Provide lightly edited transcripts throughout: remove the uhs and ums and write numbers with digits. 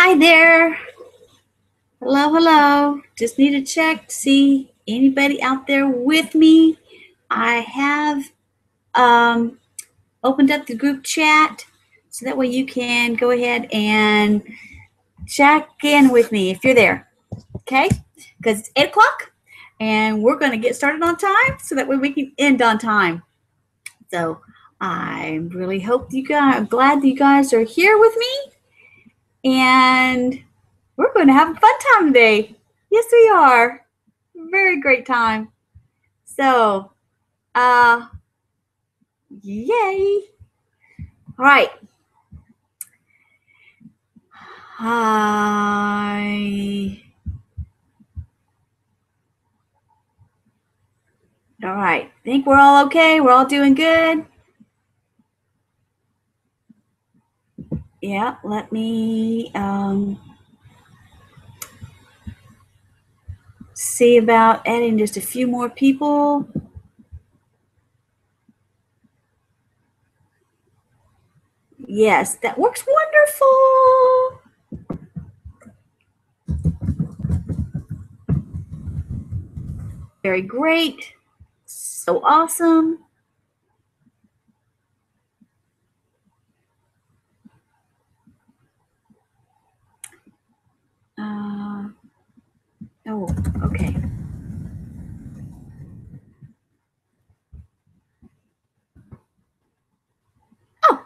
Hi there. Hello, hello. Just need to check to see anybody out there with me. I have opened up the group chat so that way you can go ahead and check in with me if you're there. Okay? Because it's 8 o'clock and we're going to get started on time so that way we can end on time. So I really hope I'm glad that you guys are here with me. And we're going to have a fun time today. Yes, we are. Very great time. So, yay. All right. Hi. All right. Think we're all okay? We're all doing good? Yeah, let me see about adding just a few more people. Yes, that works wonderful. Very great. So awesome. Oh, okay. Oh,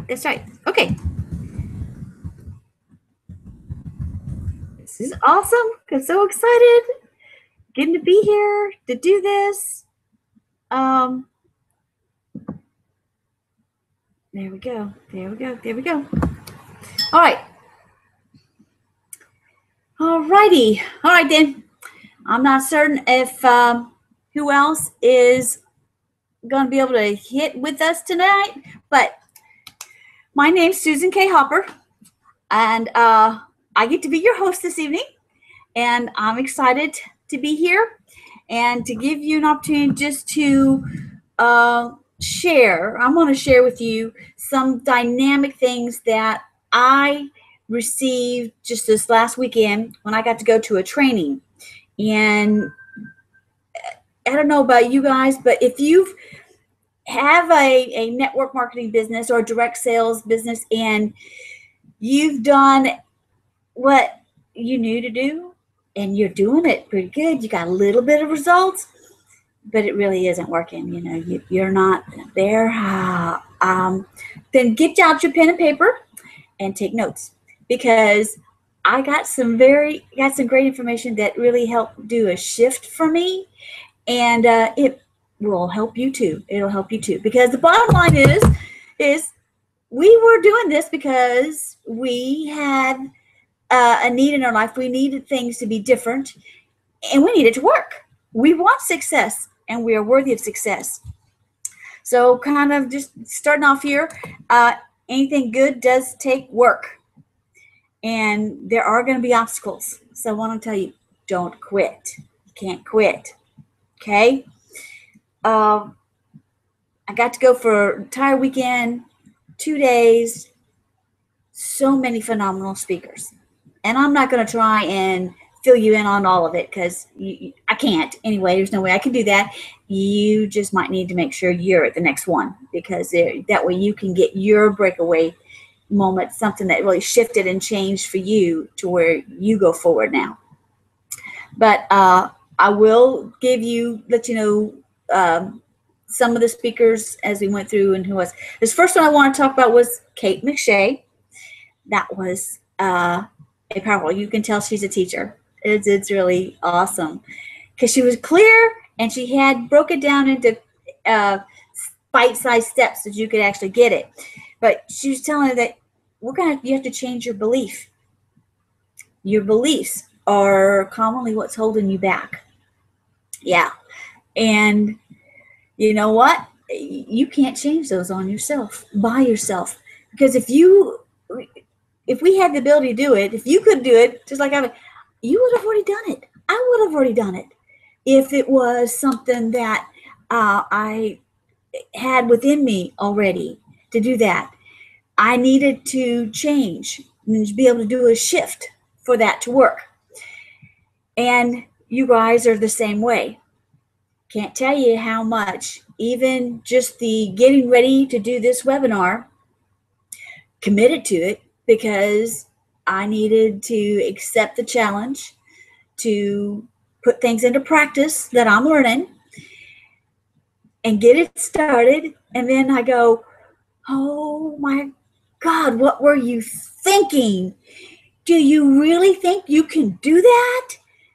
that's right. Okay. This is awesome. I'm so excited. Getting to be here to do this. There we go. There we go. There we go. All right. All righty. All right, then. I'm not certain if who else is going to be able to hit with us tonight, but my name's Susan K. Hopper, and I get to be your host this evening, and I'm excited to be here and to give you an opportunity just to share. I want to share with you some dynamic things that I received just this last weekend when I got to go to a training. And I don't know about you guys, but if you have a network marketing business or a direct sales business and you've done what you knew to do and you're doing it pretty good, you got a little bit of results, but it really isn't working. You know, you're not there. Then get out your pen and paper and take notes, because I got some great information that really helped do a shift for me, and it will help you too. It'll help you too, because the bottom line is we were doing this because we had a need in our life. We needed things to be different, and we needed to work. We want success, and we are worthy of success. So kind of just starting off here, anything good does take work, and there are going to be obstacles. So I want to tell you, don't quit. You can't quit. Okay? I got to go for an entire weekend, 2 days, so many phenomenal speakers. And I'm not going to try and fill you in on all of it, because I can't. Anyway, there's no way I can do that. You just might need to make sure you're at the next one, because that way you can get your breakaway moment, something that really shifted and changed for you to where you go forward now. But I will let you know some of the speakers as we went through and who was. This first one I want to talk about was Kate McShay. That was a powerful. You can tell she's a teacher. It's really awesome, because she was clear and she had broke it down into bite-sized steps that you could actually get it. But she was telling her that you have to change your belief. Your beliefs are commonly what's holding you back. Yeah. And you know what? You can't change those by yourself. Because if we had the ability to do it, if you could do it, just like you would have already done it. I would have already done it if it was something that I had within me already to do that. I needed to change. and to be able to do a shift for that to work. And you guys are the same way. Can't tell you how much, even just the getting ready to do this webinar, committed to it because I needed to accept the challenge to put things into practice that I'm learning and get it started. And then I go, oh my God, what were you thinking? Do you really think you can do that?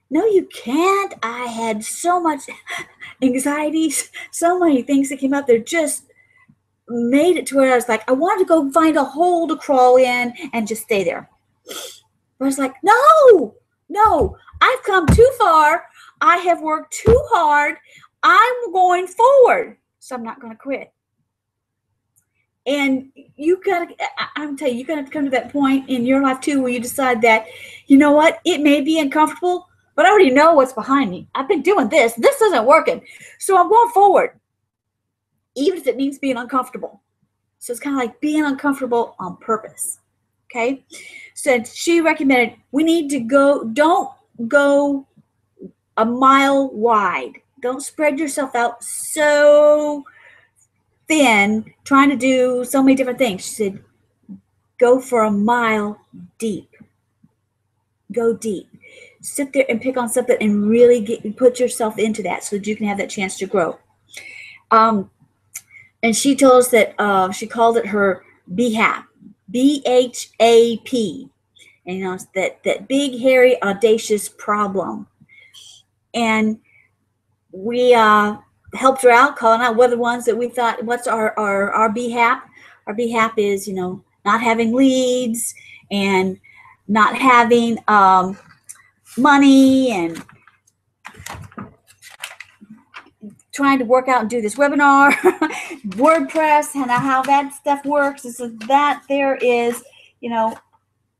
No, you can't. I had so much anxieties, so many things that came up there just made it to where I was like, I wanted to go find a hole to crawl in and just stay there. But I was like, no, I've come too far. I have worked too hard. I'm going forward. So I'm not going to quit. And you got to, I'm telling you, you got to come to that point in your life too where you decide that, you know what, it may be uncomfortable, but I already know what's behind me. I've been doing this. This isn't working. So I'm going forward, even if it means being uncomfortable. So it's kind of like being uncomfortable on purpose. Okay. So she recommended we need to don't go a mile wide. Don't spread yourself out so thin trying to do so many different things. She said, go for a mile deep. Go deep. Sit there and pick on something and really put yourself into that so that you can have that chance to grow. And she told us that she called it her BHAP, BHAP. And you know, it's that big, hairy, audacious problem. And we helped her out, calling out what are the ones that we thought, what's our BHAP? Our BHAP is, you know, not having leads and not having money and trying to work out and do this webinar, WordPress, and how that stuff works. And so that there is, you know,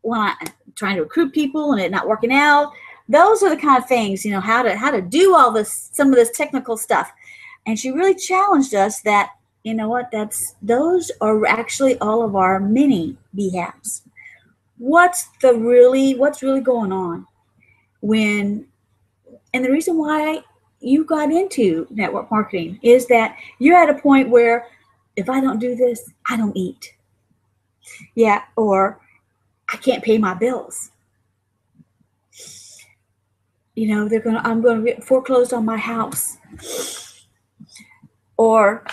when I'm trying to recruit people and it not working out, those are the kind of things, you know, how to do all this, some of this technical stuff. And she really challenged us that, you know what, those are actually all of our mini BHAPs. What's really going on and the reason why you got into network marketing is that you're at a point where if I don't do this, I don't eat. Yeah, or I can't pay my bills. You know, I'm going to get foreclosed on my house. Or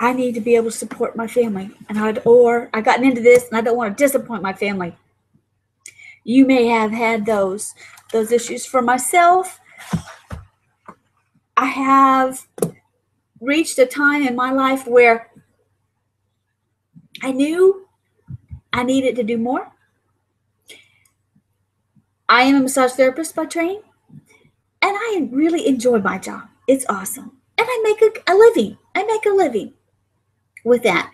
I need to be able to support my family. Or I gotten into this and I don't want to disappoint my family. You may have had those issues. For myself, I have reached a time in my life where I knew I needed to do more. I am a massage therapist by training, and I really enjoy my job. It's awesome. And I make a living. I make a living with that.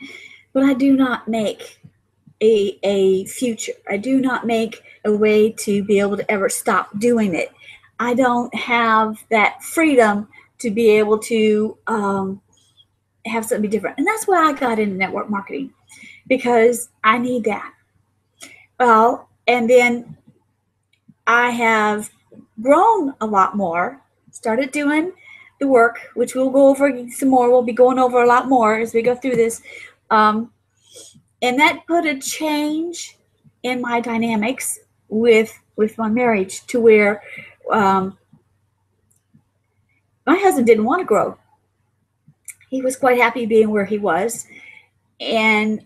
But I do not make a future. I do not make a way to be able to ever stop doing it. I don't have that freedom to be able to have something different. And that's why I got into network marketing, because I need that. Well, and then I have grown a lot more, started doing the work, which we'll go over some more. We'll be going over a lot more as we go through this. And that put a change in my dynamics with my marriage to where my husband didn't want to grow. He was quite happy being where he was. And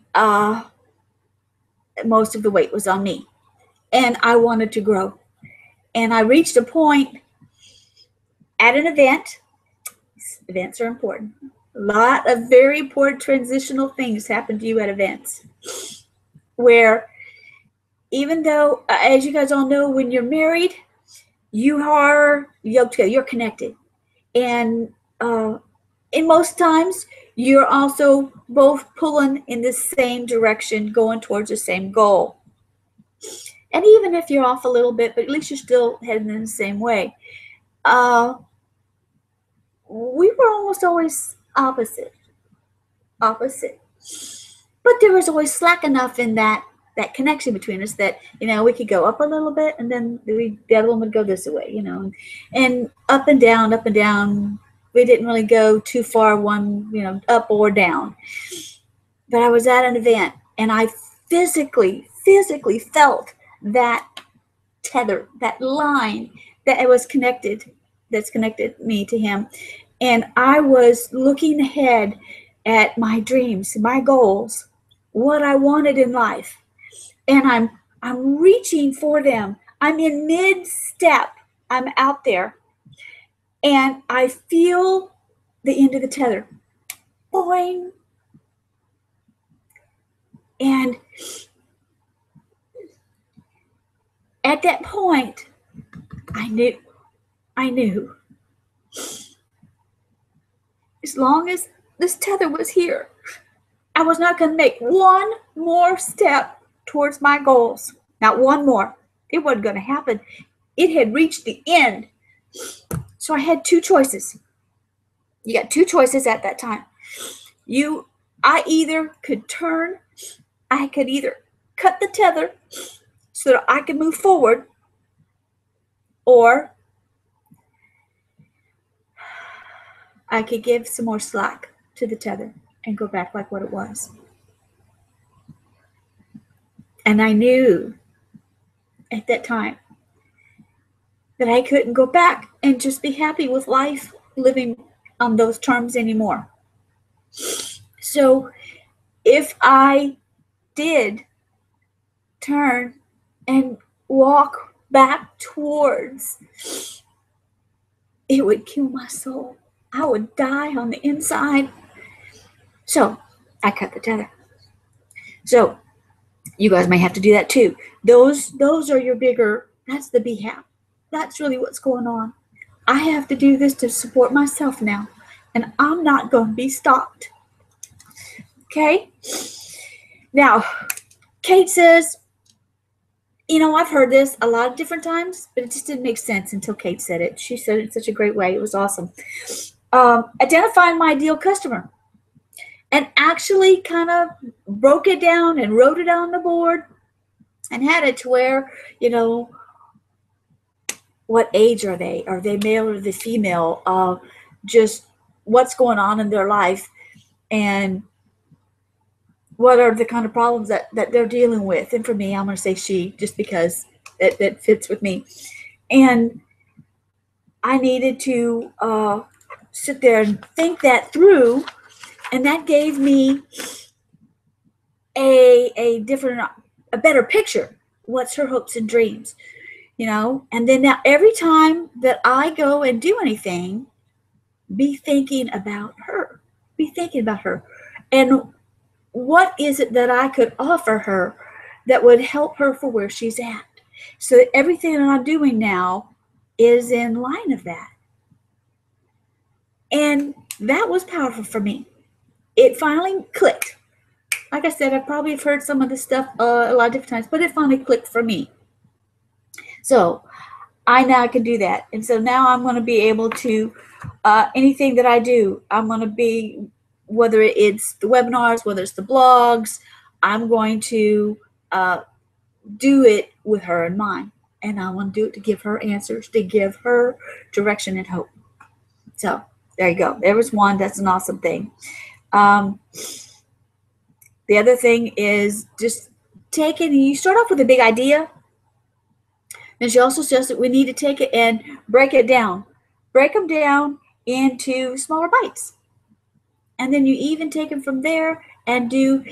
most of the weight was on me. And I wanted to grow. And I reached a point at an event. Events are important. A lot of very important transitional things happen to you at events, where even though, as you guys all know, when you're married, you are yoked together, you're connected. And in most times, you're also both pulling in the same direction, going towards the same goal. And even if you're off a little bit, but at least you're still heading in the same way. We were almost always opposite. But there was always slack enough in that that connection between us that, we could go up a little bit and then the other one would go this way, and up and down, up and down. We didn't really go too far one, up or down. But I was at an event and I physically felt that tether, that line that was connected, that's connected me to him. And I was looking ahead at my dreams, my goals, what I wanted in life. And I'm reaching for them. I'm in mid-step. I'm out there. And I feel the end of the tether. Boing. And at that point, I knew. As long as this tether was here, I was not going to make one more step towards my goals. Not one more. It wasn't going to happen. It had reached the end. So I had two choices. You got two choices at that time. I either could cut the tether so that I could move forward, or I could give some more slack to the tether and go back like what it was. And I knew at that time that I couldn't go back and just be happy with life living on those terms anymore. So if I did turn and walk back towards, it would kill my soul. I would die on the inside. So I cut the tether. So you guys may have to do that too. Those are your bigger, that's the BHAP. That's really what's going on. I have to do this to support myself now, and I'm not going to be stopped. Okay? Now, Kate says, I've heard this a lot of different times, but it just didn't make sense until Kate said it. She said it in such a great way. It was awesome. Identifying my ideal customer, and actually kind of broke it down and wrote it on the board and had it to where, what age are they? Are they male or the female? Just what's going on in their life, and what are the kind of problems that they're dealing with. And for me, I'm going to say she, just because that fits with me. And I needed to sit there and think that through, and that gave me a better picture. What's her hopes and dreams, and then now every time that I go and do anything, be thinking about her, and what is it that I could offer her that would help her for where she's at, so that everything that I'm doing now is in line of that. And that was powerful for me. It finally clicked. Like I said, I probably have heard some of this stuff a lot of different times, but it finally clicked for me. So I now can do that. And so now I'm going to be able to, anything that I do, I'm going to be, whether it's the webinars, whether it's the blogs, I'm going to do it with her in mind. And I want to do it to give her answers, to give her direction and hope. So there you go. There was one. That's an awesome thing. The other thing is just you start off with a big idea. And she also says that we need to take it and break it down. Break them down into smaller bites. And then you even take them from there and do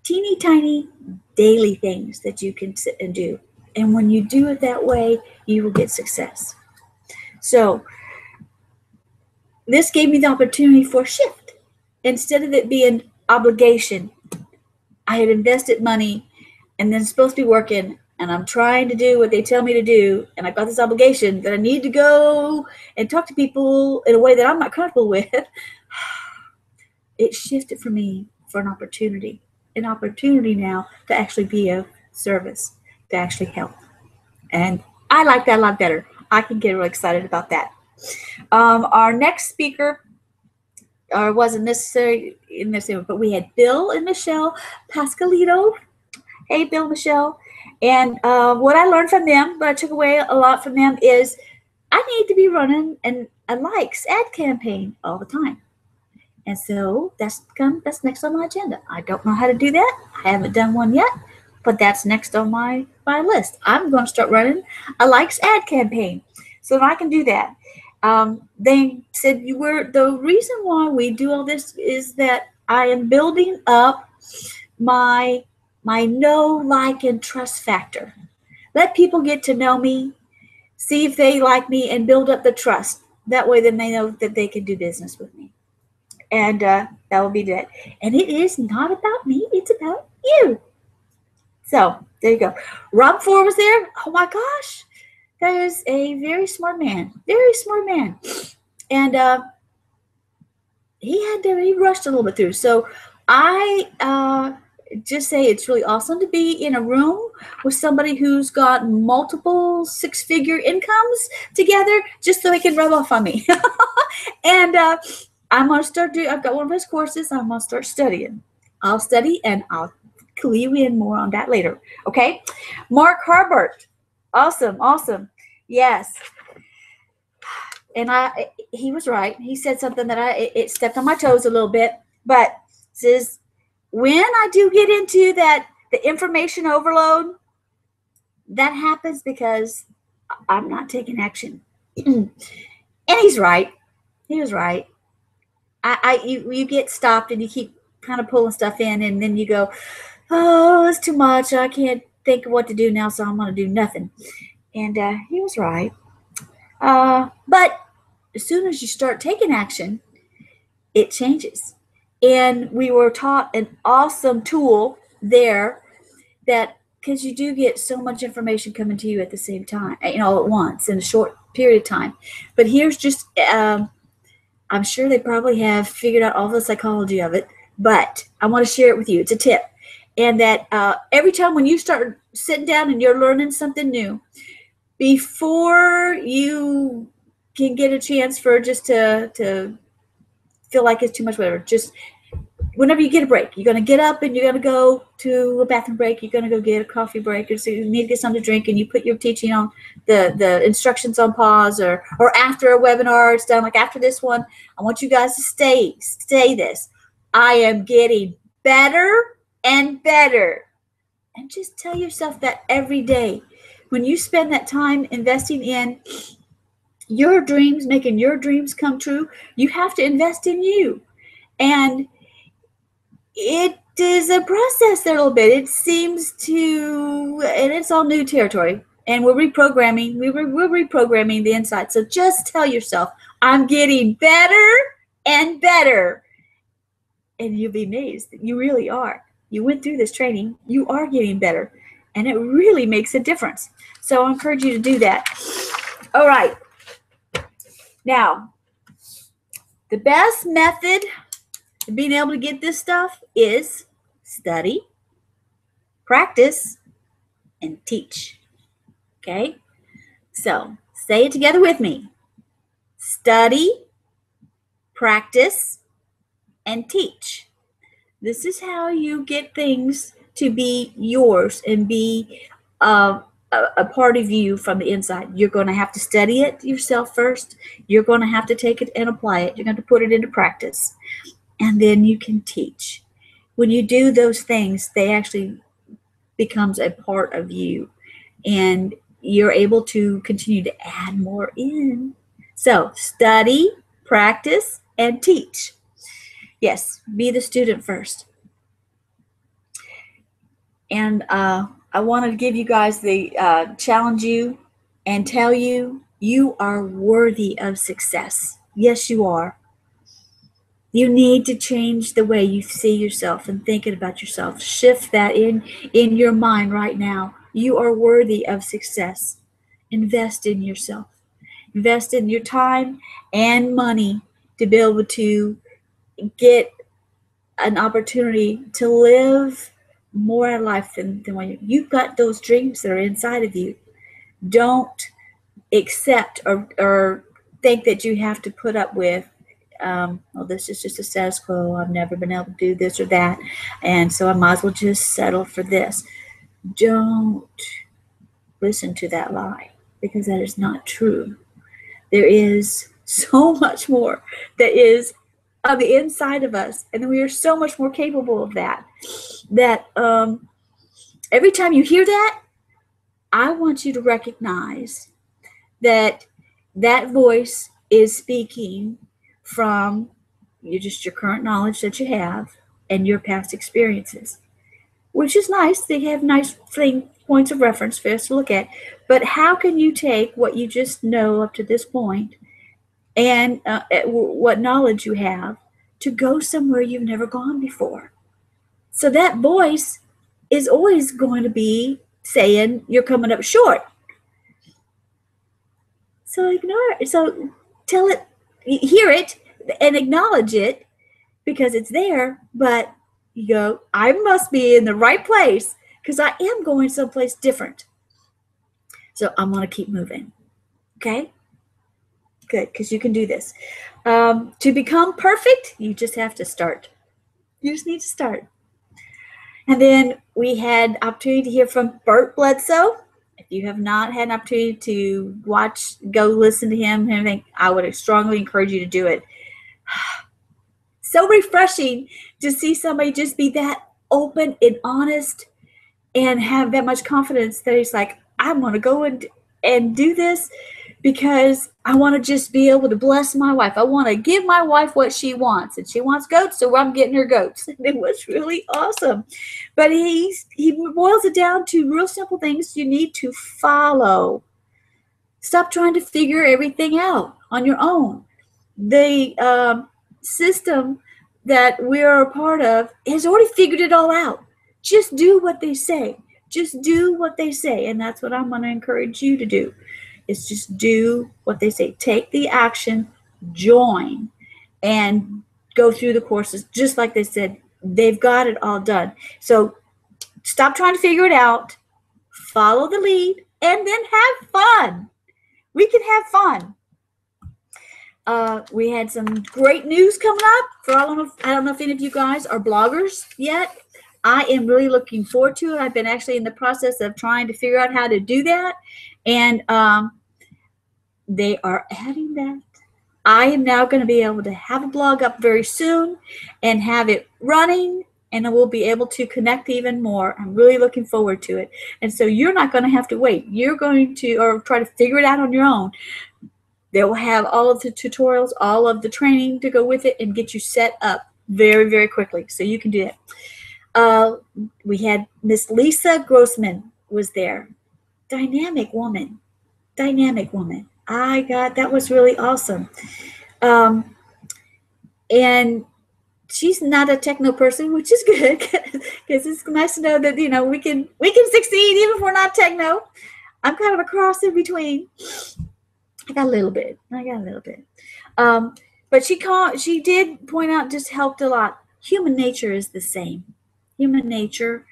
teeny tiny daily things that you can sit and do. And when you do it that way, you will get success. So this gave me the opportunity for a shift. Instead of it being obligation, I had invested money and then supposed to be working, and I'm trying to do what they tell me to do, and I've got this obligation that I need to go and talk to people in a way that I'm not comfortable with. It shifted for me for an opportunity now to actually be of service, to actually help. And I like that a lot better. I can get really excited about that. Our next speaker wasn't necessarily in this, but we had Bill and Michelle Pascalito. hey, Bill, Michelle. And what I learned from them, what I took away a lot from them is I need to be running a likes ad campaign all the time. And so that's next on my agenda. I don't know how to do that. I haven't done one yet, but that's next on my list. I'm going to start running a likes ad campaign so that I can do that. They said the reason why we do all this is that I am building up my know, like, and trust factor. Let people get to know me, see if they like me, and build up the trust. That way then they know that they can do business with me. And that will be that. And it is not about me, it's about you. So there you go. Rob Ford was there. Oh my gosh. That is a very smart man. Very smart man. And he rushed a little bit through. So I just say it's really awesome to be in a room with somebody who's got multiple six-figure incomes together just so they can rub off on me. And I'm going to start I've got one of his courses. I'm going to start studying. I'll study and I'll clue you in more on that later. Okay. Mark Herbert. Awesome. Awesome. Yes. And he was right. He said something that it stepped on my toes a little bit, but says, when I do get into the information overload, that happens because I'm not taking action. And he's right. He was right. You get stopped and you keep kind of pulling stuff in, and then you go, oh, it's too much. I can't think of what to do now, so I'm going to do nothing. And he was right. But as soon as you start taking action, it changes. And we were taught an awesome tool there that, because you do get so much information coming to you at the same time, all at once in a short period of time. But here's just, I'm sure they probably have figured out all the psychology of it, but I want to share it with you. It's a tip. And that every time when you start sitting down and you're learning something new, before you can get a chance for just to feel like it's too much, whatever, just whenever you get a break, you're going to get up and you're going to go to a bathroom break, you're going to go get a coffee break, or so you need to get something to drink, and you put your teaching on the instructions on pause, or after a webinar, it's done, like after this one, I want you guys to stay this. I am getting better and better. And just tell yourself that every day. When you spend that time investing in your dreams, making your dreams come true, you have to invest in you. And it is a process there a little bit. It seems to, and it's all new territory. And we're reprogramming. We're reprogramming the inside. So just tell yourself, I'm getting better and better. And you'll be amazed that you really are. You went through this training. You are getting better. And it really makes a difference. So I encourage you to do that. All right. Now, the best method of being able to get this stuff is study, practice, and teach. Okay? So say it together with me. Study, practice, and teach. This is how you get things to be yours and be a part of you from the inside. You're going to have to study it yourself first. You're going to have to take it and apply it. You're going to put it into practice. And then you can teach. When you do those things, they actually becomes a part of you. And you're able to continue to add more in. So study, practice, and teach. Yes, be the student first. And I want to give you guys the challenge you and tell you, you are worthy of success. Yes, you are. You need to change the way you see yourself and thinking about yourself. Shift that in your mind right now. You are worthy of success. Invest in yourself. Invest in your time and money to be able to get an opportunity to live more out of life than when you've got those dreams that are inside of you. Don't accept or think that you have to put up with, well, this is just a status quo. I've never been able to do this or that, and so I might as well just settle for this. Don't listen to that lie, because that is not true. There is so much more that is on the inside of us, and we are so much more capable of that. That every time you hear that, I want you to recognize that that voice is speaking from just your current knowledge that you have and your past experiences, which is nice. They have nice points of reference for us to look at. But how can you take what you just know up to this point and what knowledge you have to go somewhere you've never gone before? So that voice is always going to be saying you're coming up short. So ignore it. So tell it, hear it, and acknowledge it, because it's there. But you go, I must be in the right place because I am going someplace different. So I'm going to keep moving. Okay? Good, because you can do this. To become perfect, you just have to start. You just need to start. And then we had opportunity to hear from Bert Bledsoe. If you have not had an opportunity to go listen to him and everything, I would strongly encourage you to do it. So refreshing to see somebody just be that open and honest and have that much confidence that he's like, I want to go and do this because I want to just be able to bless my wife. I want to give my wife what she wants, and she wants goats, so I'm getting her goats. And it was really awesome. But he boils it down to real simple things you need to follow. Stop trying to figure everything out on your own. The system that we're a part of has already figured it all out. Just do what they say. Just do what they say. And that's what I'm going to encourage you to do. Is just do what they say. Take the action, join, and go through the courses. Just like they said, they've got it all done. So stop trying to figure it out. Follow the lead, and then have fun. We can have fun. We had some great news coming up. I don't know if any of you guys are bloggers yet. I am really looking forward to it. I've been actually in the process of trying to figure out how to do that. And they are adding that. I am now going to be able to have a blog up very soon and have it running, and we'll be able to connect even more. I'm really looking forward to it. And so you're not going to have to wait. You're going to, or try to figure it out on your own. They will have all of the tutorials, all of the training to go with it, and get you set up very, very quickly. So you can do it. We had Miss Lisa Grossman was there. Dynamic woman. That was really awesome. And she's not a techno person, which is good, because it's nice to know that, we can succeed even if we're not techno. I'm kind of a cross in between. I got a little bit. But she did point out, just helped a lot. Human nature is the same. Human nature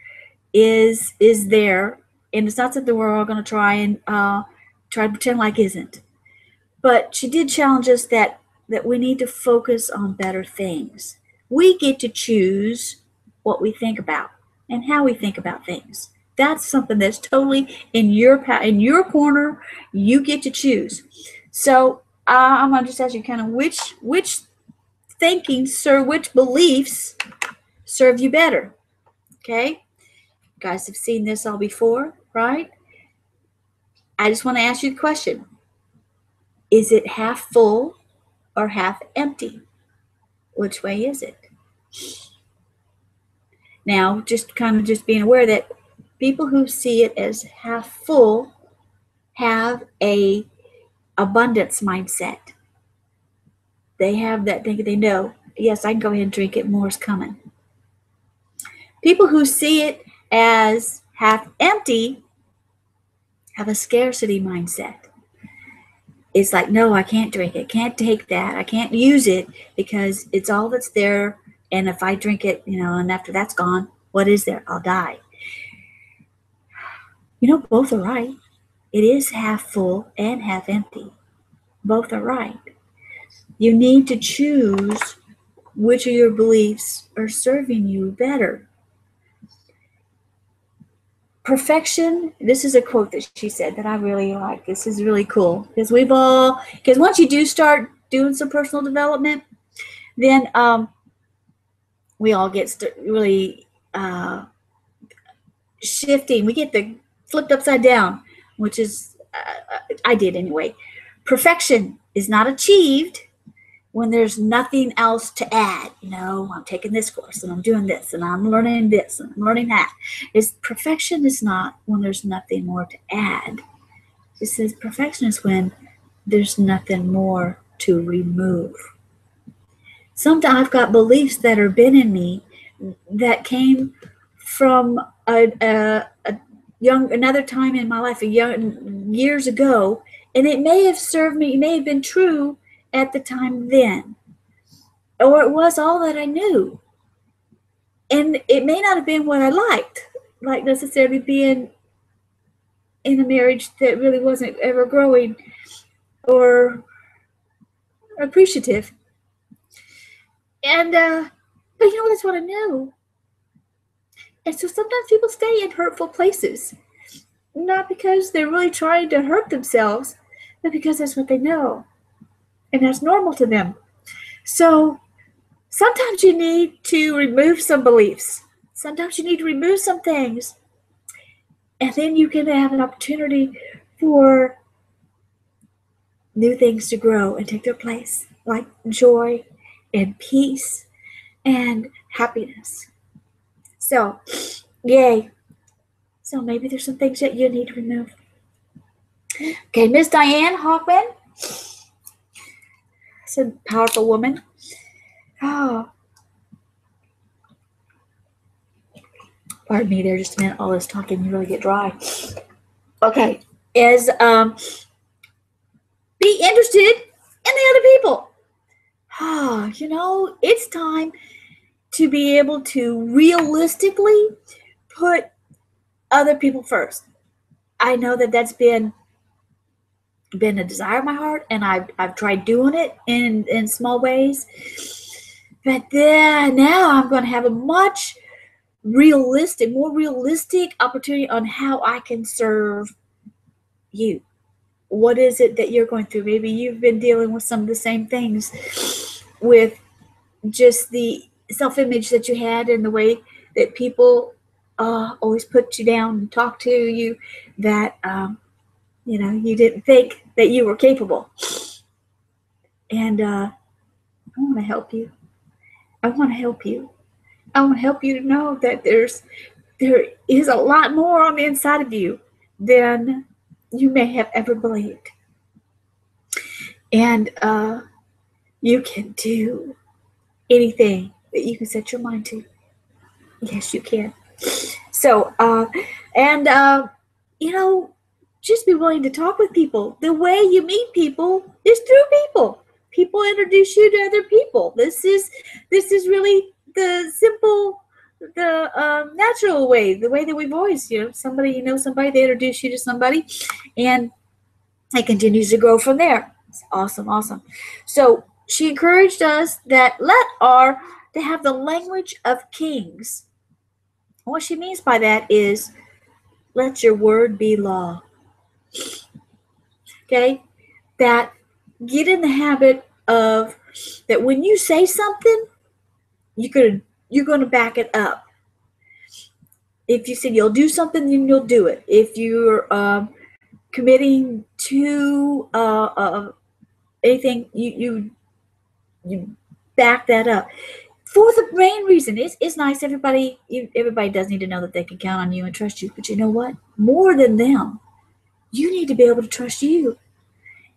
is there, and it's not something we're all going to try to pretend like isn't. But she did challenge us that we need to focus on better things. We get to choose what we think about and how we think about things. That's something that's totally in your corner. You get to choose. So I'm going to just ask you kind of which beliefs serve you better. Okay? You guys have seen this all before, right? I just want to ask you the question. Is it half full or half empty? Which way is it? Now, just being aware that people who see it as half full have a abundance mindset. They have that thing. They know, yes, I can go ahead and drink it. More's coming. People who see it as half empty have a scarcity mindset. It's like, no, I can't drink it. Can't take that. I can't use it because it's all that's there. And if I drink it, and after that's gone, what is there? I'll die. Both are right. It is half full and half empty. Both are right. You need to choose which of your beliefs are serving you better. perfection, this is a quote that she said that I really like. This is really cool because because once you do start doing some personal development, then we all get really shifting. We get the flipped upside down, which is, I did anyway. Perfection is not achieved when there's nothing else to add. I'm taking this course and I'm doing this and I'm learning this and I'm learning that. Perfection is not when there's nothing more to add. It says perfection is when there's nothing more to remove. Sometimes I've got beliefs that have been in me that came from another time in my life, years ago, and it may have served me, it may have been true at the time then, or it was all that I knew, and it may not have been what I liked, like necessarily being in a marriage that really wasn't ever growing or appreciative, and but that's what I knew. And so sometimes people stay in hurtful places, not because they're really trying to hurt themselves, but because that's what they know. And that's normal to them. So sometimes you need to remove some beliefs. Sometimes you need to remove some things. And then you can have an opportunity for new things to grow and take their place, like joy and peace and happiness. So, yay. So maybe there's some things that you need to remove. Okay, Miss Diane Hawkman. It's a powerful woman. Oh. Pardon me there just a minute. All this talking, you really get dry. Okay. Is be interested in the other people. It's time to be able to realistically put other people first. I know that that's been a desire of my heart, and I've tried doing it in small ways. But then now I'm going to have a much more realistic opportunity on how I can serve you. What is it that you're going through? Maybe you've been dealing with some of the same things with just the self-image that you had and the way that people always put you down and talk to you, that you didn't think that you were capable. And I want to help you. I want to help you. I want to help you to know that there is a lot more on the inside of you than you may have ever believed. And you can do anything that you can set your mind to. Yes, you can. So, just be willing to talk with people. The way you meet people is through people. People introduce you to other people. This is really the simple, the natural way, the way that we've always, somebody, somebody, they introduce you to somebody, and it continues to grow from there. It's awesome. So she encouraged us that to have the language of kings. What she means by that is, let your word be law. Okay? That get in the habit of that when you say something, you're going to back it up. If you say you'll do something, then you'll do it. If you're committing to anything, you back that up. For the main reason, it's nice. Everybody does need to know that they can count on you and trust you. But you know what? More than them, you need to be able to trust you.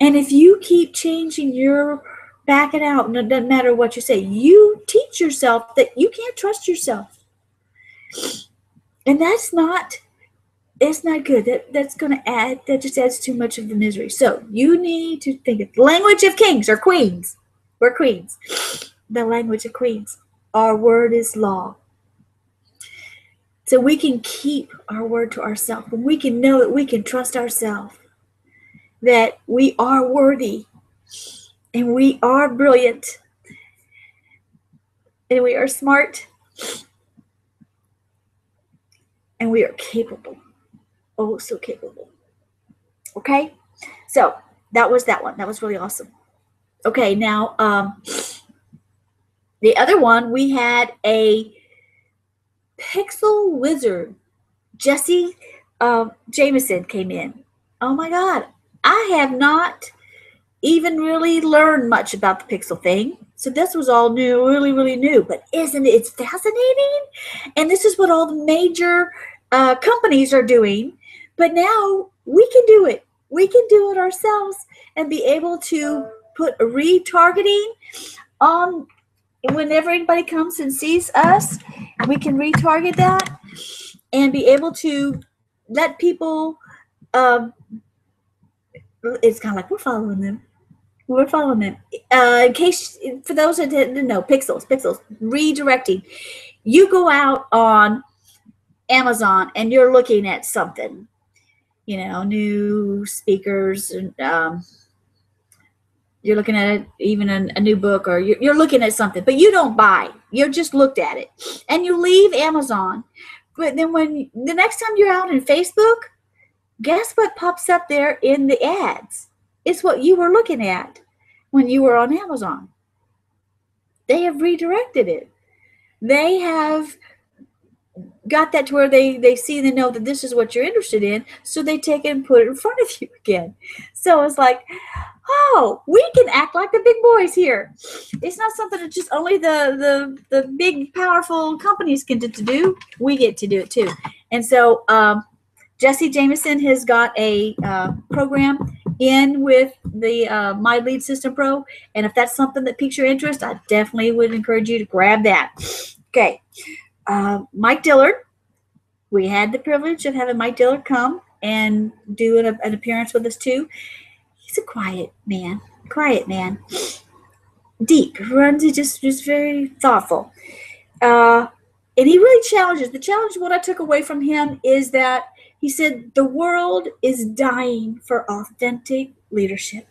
And if you keep changing your backing out, and it doesn't matter what you say, you teach yourself that you can't trust yourself. And it's not good. That's going to that just adds too much of the misery. So you need to think of the language of kings or queens. We're queens. The language of queens. Our word is law. So we can keep our word to ourselves. And we can know that we can trust ourselves. That we are worthy. And we are brilliant. And we are smart. And we are capable. Oh, so capable. Okay, so that was that one. That was really awesome. Okay, now the other one, we had a Pixel Wizard. Jesse Jameson came in. Oh my God, I have not even really learned much about the Pixel thing. So this was all new, really, really new. But isn't it fascinating? And this is what all the major companies are doing. But now we can do it. We can do it ourselves and be able to put a retargeting on whenever anybody comes and sees us. We can retarget that and be able to let people. It's kind of like we're following them. We're following them. In case, for those that didn't know, pixels, redirecting. You go out on Amazon and you're looking at something, new speakers, and you're looking at even a new book, or you're looking at something, but you don't buy. You just looked at it, and you leave Amazon. But then when the next time you're out in Facebook, guess what pops up there in the ads? It's what you were looking at when you were on Amazon. They have redirected it. They have got that to where they see and know that this is what you're interested in, so they take it and put it in front of you again. So it's like, oh, we can act like the big boys here. It's not something that just only the big, powerful companies can do. We get to do it too. And so Jesse Jameson has got a program in with the My Lead System Pro. And if that's something that piques your interest, I definitely would encourage you to grab that. Okay. Mike Dillard. We had the privilege of having Mike Dillard come and do an appearance with us too. He's a quiet man. Deep. Runs just very thoughtful. And he really challenges. The challenge, what I took away from him is that he said the world is dying for authentic leadership.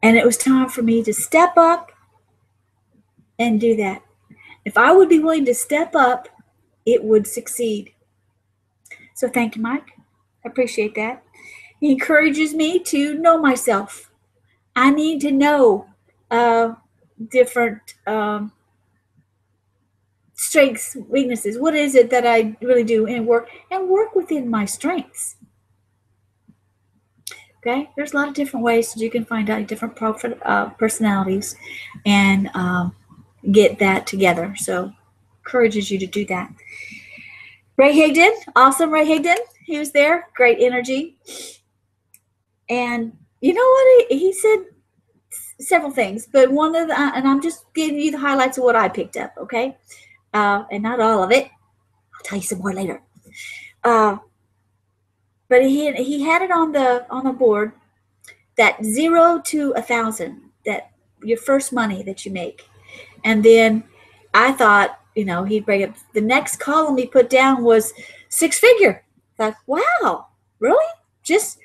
And it was time for me to step up and do that. If I would be willing to step up, it would succeed. So thank you, Mike. I appreciate that. He encourages me to know myself. I need to know different strengths, weaknesses. What is it that I really do and work within my strengths? Okay, there's a lot of different ways that you can find out different personalities and get that together. So encourages you to do that. Ray Higdon, awesome. Ray Higdon, he was there, great energy. And you know what? He said several things, but one of the, and I'm just giving you the highlights of what I picked up, okay? And not all of it. I'll tell you some more later. But he had it on the board that 0 to 1,000, that your first money that you make. And then I thought, he'd bring up the next column he put down was 6-figure. I thought, wow, really? Just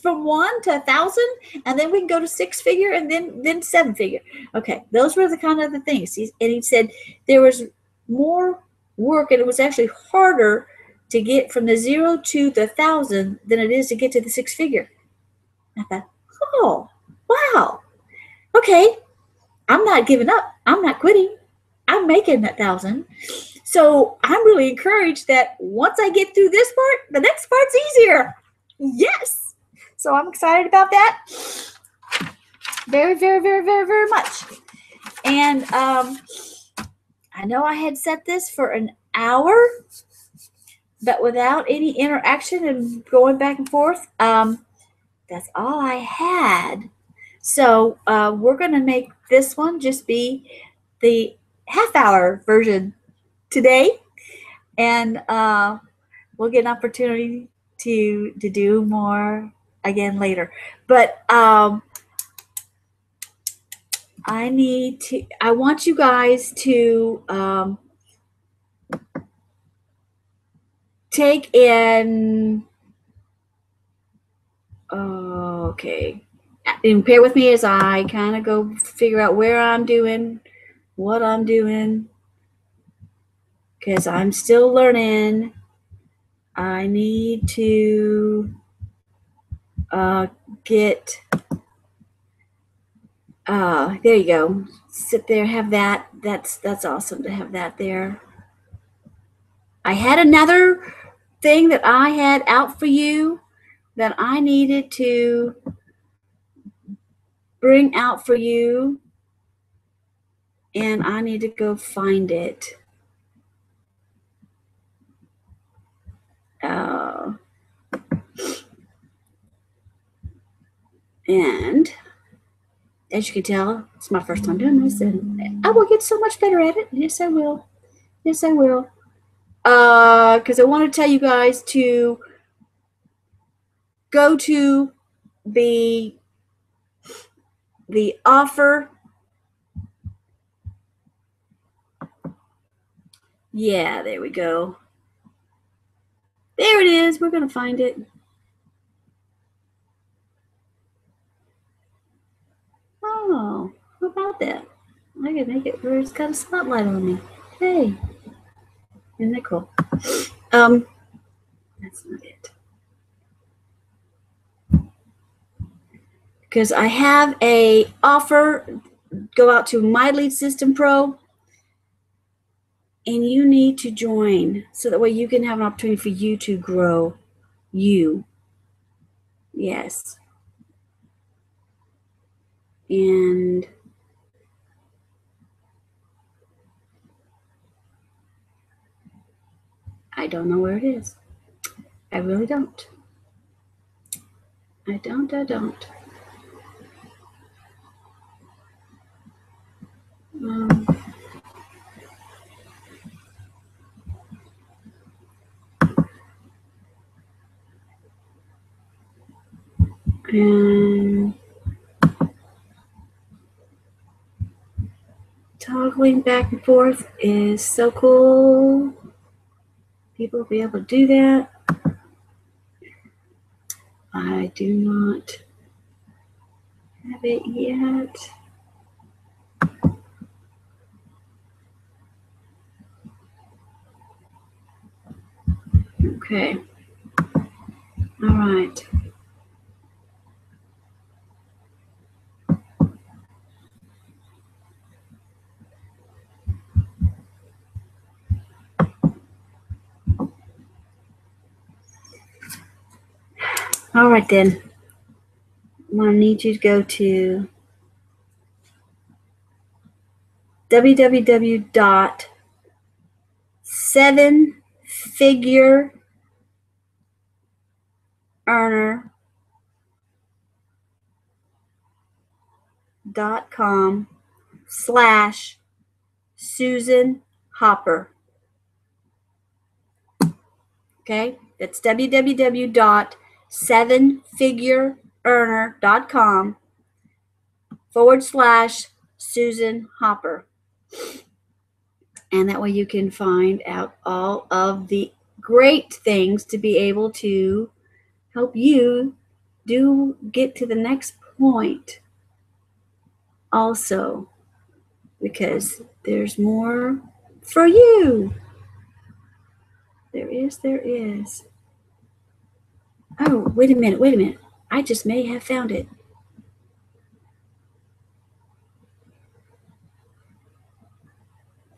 from 1 to 1,000, and then we can go to 6-figure, and then 7-figure. Okay, those were the kind of the things. He said there was more work, and it was actually harder to get from the 0 to the 1,000 than it is to get to the 6-figure. I thought, oh, wow. Okay, I'm not giving up. I'm not quitting. I'm making that 1,000. So I'm really encouraged that once I get through this part, the next part's easier. Yes. So I'm excited about that. Very, very, very, very, very much. And I know I had set this for an hour, but without any interaction and going back and forth, that's all I had. So we're going to make this one just be the half-hour version today, and we'll get an opportunity to do more again later. But I want you guys to take in, okay, and bear with me as I kind of go figure out where I'm doing, what I'm doing, because I'm still learning. I need to get, there you go. Sit there, have that. That's awesome to have that there. I had another thing that I had out for you that I needed to bring out for you, and I need to go find it. And as you can tell, it's my first time doing this, and I will get so much better at it. Yes, I will. Yes, I will. Because I want to tell you guys to go to the offer. Yeah, there we go. There it is. We're going to find it. Oh, how about that? I can make it where it's got a spotlight on me. Hey, isn't that cool? That's not it. Because I have a offer. Go out to My Lead System Pro, and you need to join so that way you can have an opportunity for you to grow you. Yes. And I don't know where it is. I really don't. I don't. And toggling back and forth is so cool. People will be able to do that. I do not have it yet. Okay. All right. All right then. I'm going to need you to go to www.7figureearner.com/Susan Hopper. Okay, that's www.7figureearner.com/Susan Hopper. And that way you can find out all of the great things to be able to help you get to the next point also, because there's more for you. There is. Oh, wait a minute. I just may have found it.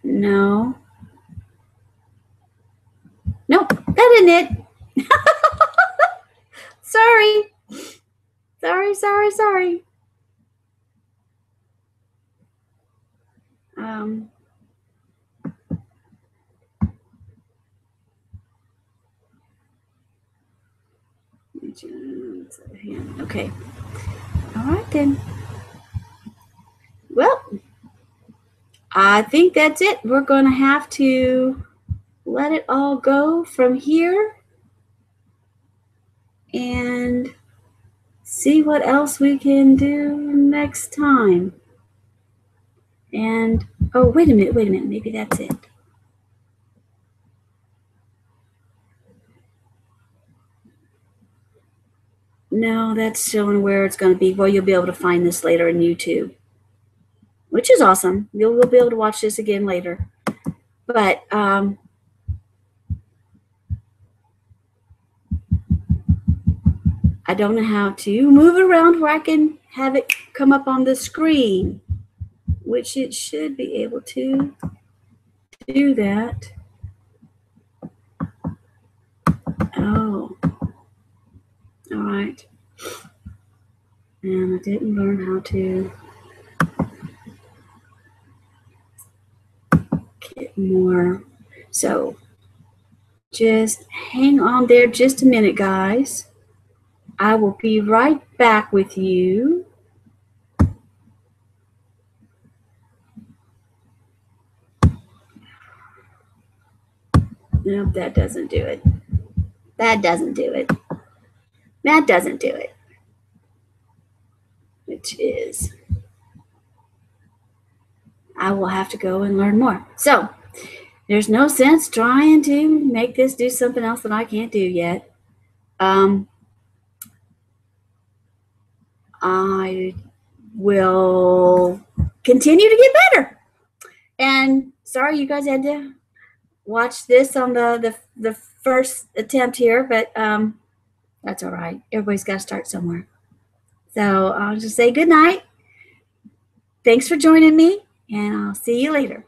No. Nope, that isn't it. Sorry. Okay. All right then. Well, I think that's it. We're going to have to let it all go from here and see what else we can do next time. And, oh, wait a minute. Maybe that's it. No, that's showing where it's going to be. Well, you'll be able to find this later in YouTube, which is awesome. You'll be able to watch this again later. But I don't know how to move it around where I can have it come up on the screen, which it should be able to do that. Oh, all right. And I didn't learn how to get more. So just hang on there just a minute, guys. I will be right back with you. Nope, that doesn't do it. That doesn't do it. That doesn't do it. Which is, I will have to go and learn more. So there's no sense trying to make this do something else that I can't do yet. I will continue to get better. And sorry you guys had to watch this on the first attempt here, but that's all right. Everybody's got to start somewhere. So I'll just say good night. Thanks for joining me, and I'll see you later.